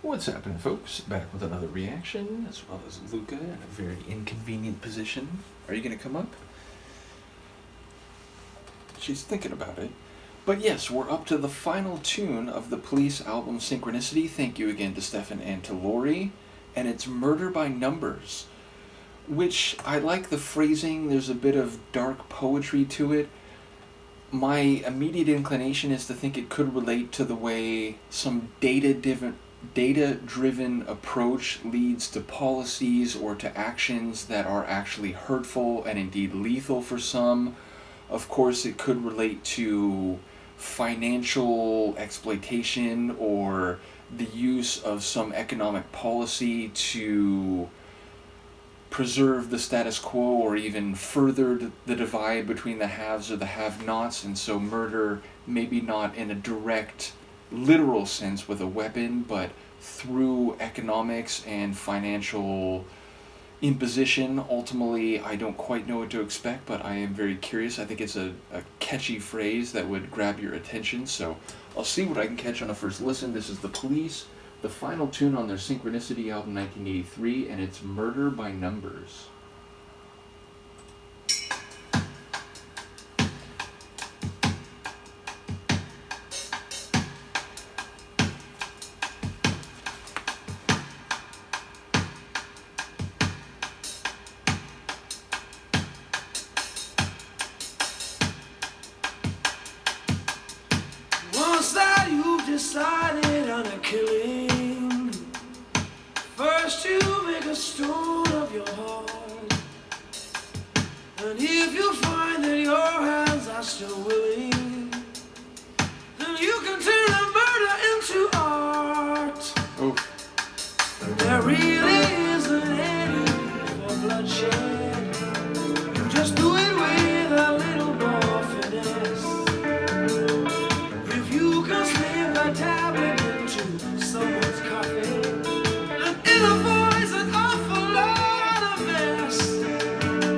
What's happening, folks? Back with another reaction, as well as Luca in a very inconvenient position. Are you going to come up? She's thinking about it. But yes, we're up to the final tune of the Police album Synchronicity. Thank you again to Stefan and to Lori. And it's Murder by Numbers, which I like the phrasing. There's a bit of dark poetry to it. My immediate inclination is to think it could relate to the way some data-driven approach leads to policies or to actions that are actually hurtful and indeed lethal for some. Of course, it could relate to financial exploitation or the use of some economic policy to preserve the status quo or even further the divide between the haves or the have-nots. And so murder, maybe not in a direct literal sense with a weapon, but through economics and financial imposition. Ultimately, I don't quite know what to expect, but I am very curious. I think it's a catchy phrase that would grab your attention, so I'll see what I can catch on a first listen. This is The Police, the final tune on their Synchronicity album 1983, and it's Murder by Numbers. Once that you've decided on a killing, first you make a stone of your heart. And if you find that your hands are still willing, then you can turn a murder into art. Oh. There really isn't any need for bloodshed. You just do it with a little more finesse. If you can slip a tablet into someone's coffee and it avoids an awful lot of mess,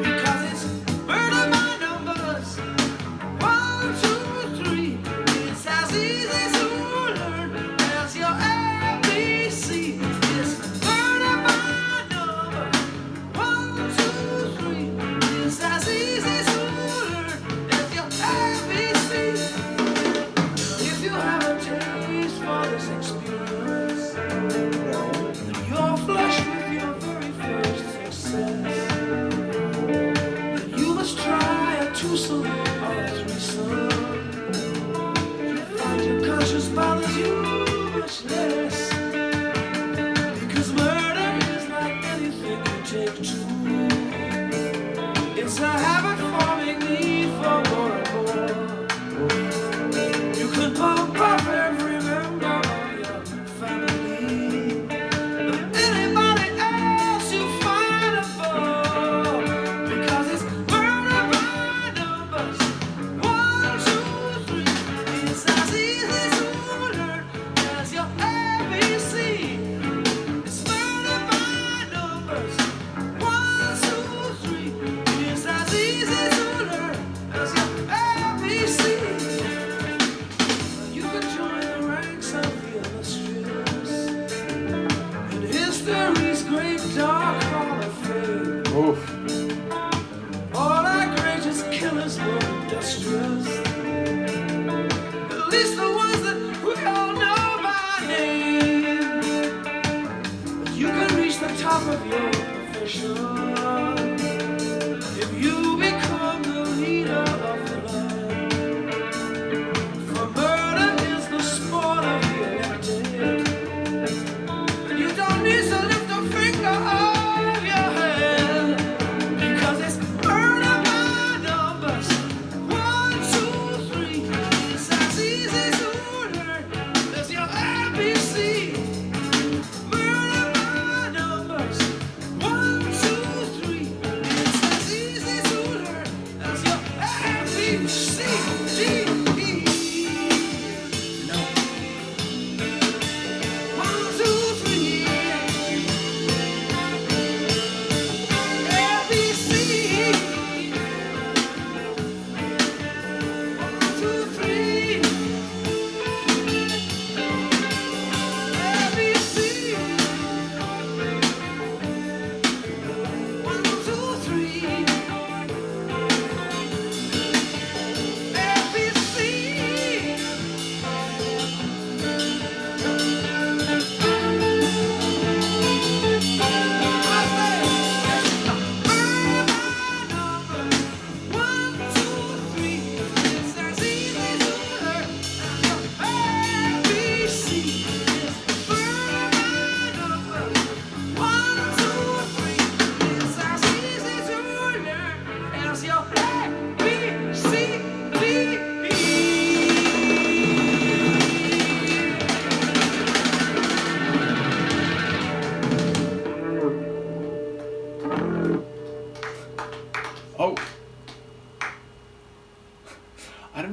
because it's murder by numbers. 1, 2, 3. It's as easy to learn as your ABC. It's murder by numbers. 1, 2, 3. It's as easy to learn as your ABC. If you have a taste for this experience, then you're flushed with your very first success. Then you must try a twosome or a threesome. You find your conscience bothers you much less, because murder is like anything you take to. It's a habit-forming need for more and more. You can pump up every member of your family and anybody else you find above, because it's murder by numbers. 1, 2, 3. It's as easy to learn as your ABC. It's murder by numbers. 1, 2, 3. It's as easy to learn as your ABC. You can join the ranks of the illustrious in history's great dark hall of fame. Oof. All our greatest killers were industrious, at least the ones that we all know by name. But you can reach the top of your profession if you become the leader of the land. For murder is the sport of the elected, and you don't need to lift a finger of your hand, because it's murder by numbers. 1, 2, 3. It's as easy to learn as your ABC. Murder by numbers. 1, 2, 3.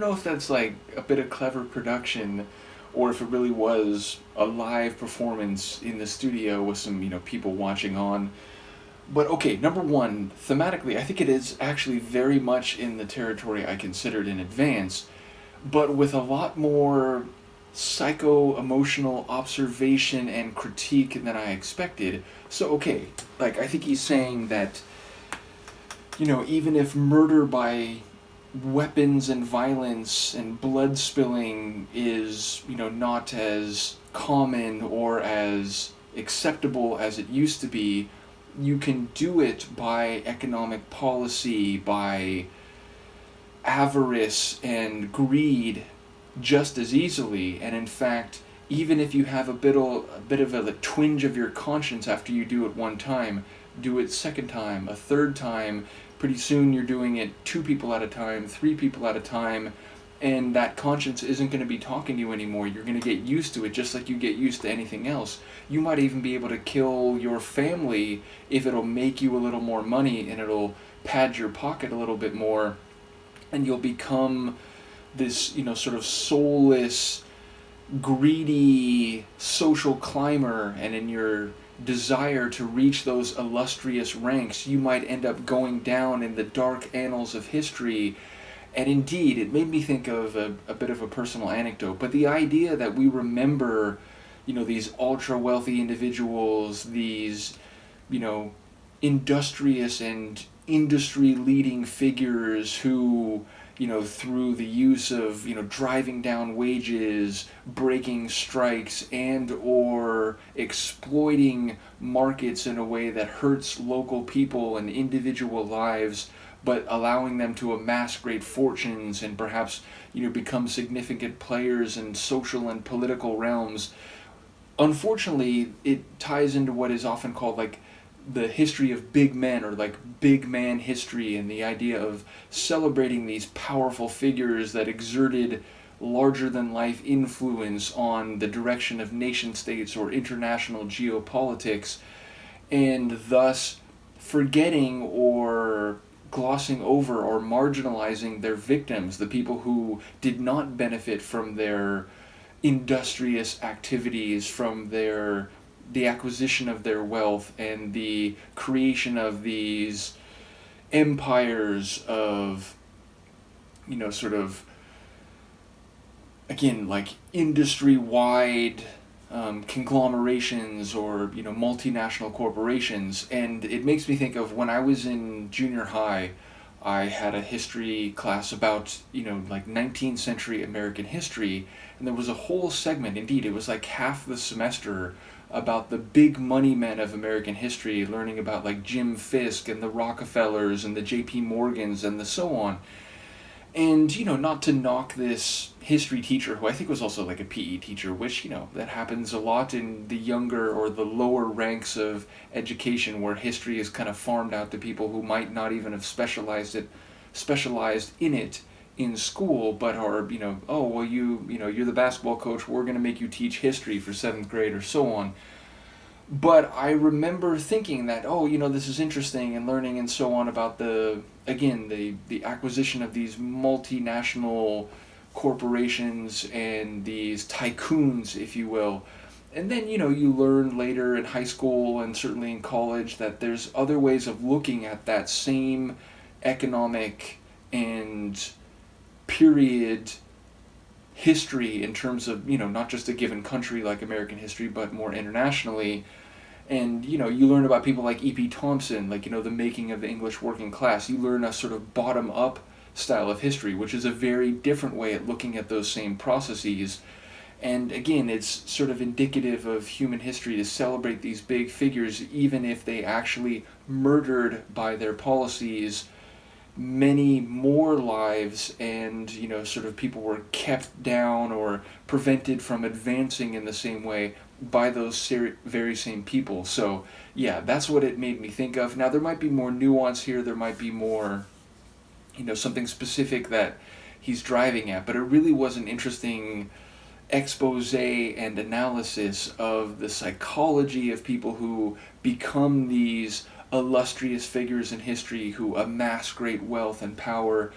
know if that's like a bit of clever production, or if it really was a live performance in the studio with some people watching on. But okay, number one, thematically, I think it is actually very much in the territory I considered in advance, but with a lot more psycho emotional observation and critique than I expected. So, okay, like, I think he's saying that, even if murder by weapons and violence and blood spilling is, not as common or as acceptable as it used to be, you can do it by economic policy, by avarice and greed just as easily. And in fact, even if you have a bit of a twinge of your conscience after you do it one time, do it second time, a third time. Pretty soon you're doing it 2 people at a time, 3 people at a time, and that conscience isn't going to be talking to you anymore. You're going to get used to it just like you get used to anything else. You might even be able to kill your family if it'll make you a little more money and it'll pad your pocket a little bit more, and you'll become this, sort of soulless, greedy social climber, and in your desire to reach those illustrious ranks, you might end up going down in the dark annals of history. And indeed, it made me think of a bit of a personal anecdote, but the idea that we remember, these ultra wealthy individuals, these, industrious and industry leading figures who, through the use of, driving down wages, breaking strikes, and or exploiting markets in a way that hurts local people and individual lives, but allowing them to amass great fortunes and perhaps, become significant players in social and political realms. Unfortunately, it ties into what is often called like the history of big men, or like big man history, and the idea of celebrating these powerful figures that exerted larger than life influence on the direction of nation states or international geopolitics, and thus forgetting or glossing over or marginalizing their victims, the people who did not benefit from their industrious activities, from the acquisition of their wealth and the creation of these empires of, sort of, again, like industry-wide conglomerations or, multinational corporations. And it makes me think of when I was in junior high, I had a history class about, like 19th century American history, and there was a whole segment, indeed, it was like half the semester, about the big money men of American history, learning about like Jim Fisk and the Rockefellers and the J.P. Morgans and the so on. And, not to knock this history teacher, who I think was also like a PE teacher, which, that happens a lot in the younger or the lower ranks of education, where history is kind of farmed out to people who might not even have specialized in it in school, but are, oh, well, you're the basketball coach, we're going to make you teach history for 7th grade or so on. But I remember thinking that, oh, this is interesting, and learning and so on about the acquisition of these multinational corporations and these tycoons, if you will. And then, you learn later in high school and certainly in college that there's other ways of looking at that same economic and period history in terms of, not just a given country like American history, but more internationally. And, you learn about people like E.P. Thompson, like, the making of the English working class. You learn a sort of bottom-up style of history, which is a very different way at looking at those same processes. And again, it's sort of indicative of human history to celebrate these big figures, even if they actually murdered by their policies many more lives, and sort of people were kept down or prevented from advancing in the same way by those very same people. So yeah, that's what it made me think of. Now there might be more nuance here, there might be more, something specific that he's driving at, but it really was an interesting expose and analysis of the psychology of people who become these illustrious figures in history, who amass great wealth and power,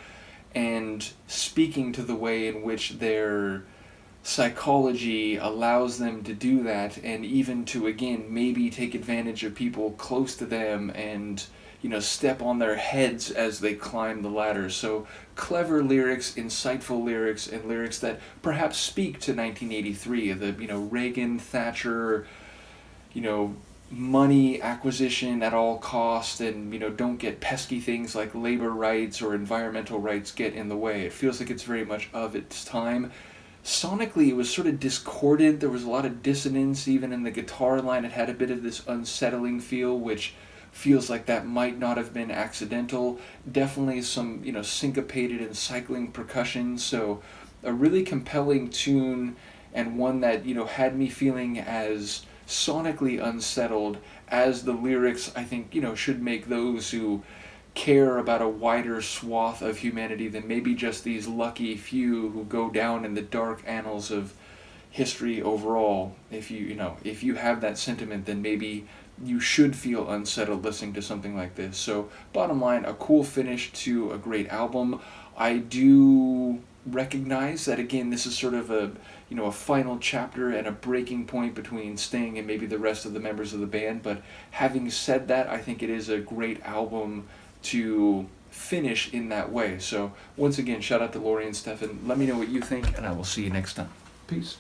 and speaking to the way in which their psychology allows them to do that, and even to, again, maybe take advantage of people close to them and, step on their heads as they climb the ladder. So clever lyrics, insightful lyrics, and lyrics that perhaps speak to 1983, the, Reagan, Thatcher, you know, money acquisition at all cost, and don't get pesky things like labor rights or environmental rights get in the way. It feels like it's very much of its time. Sonically, it was sort of discordant. There was a lot of dissonance even in the guitar line. It had a bit of this unsettling feel, which feels like that might not have been accidental. Definitely some, syncopated and cycling percussion. So a really compelling tune, and one that, had me feeling as sonically unsettled as the lyrics, I think, should make those who care about a wider swath of humanity than maybe just these lucky few who go down in the dark annals of history overall. If you have that sentiment, then maybe you should feel unsettled listening to something like this. So bottom line, a cool finish to a great album. I do recognize that, again, this is sort of a final chapter and a breaking point between Sting and maybe the rest of the members of the band. But having said that, I think it is a great album to finish in that way. So once again, shout out to Lori and Stefan. Let me know what you think, and I will see you next time. Peace.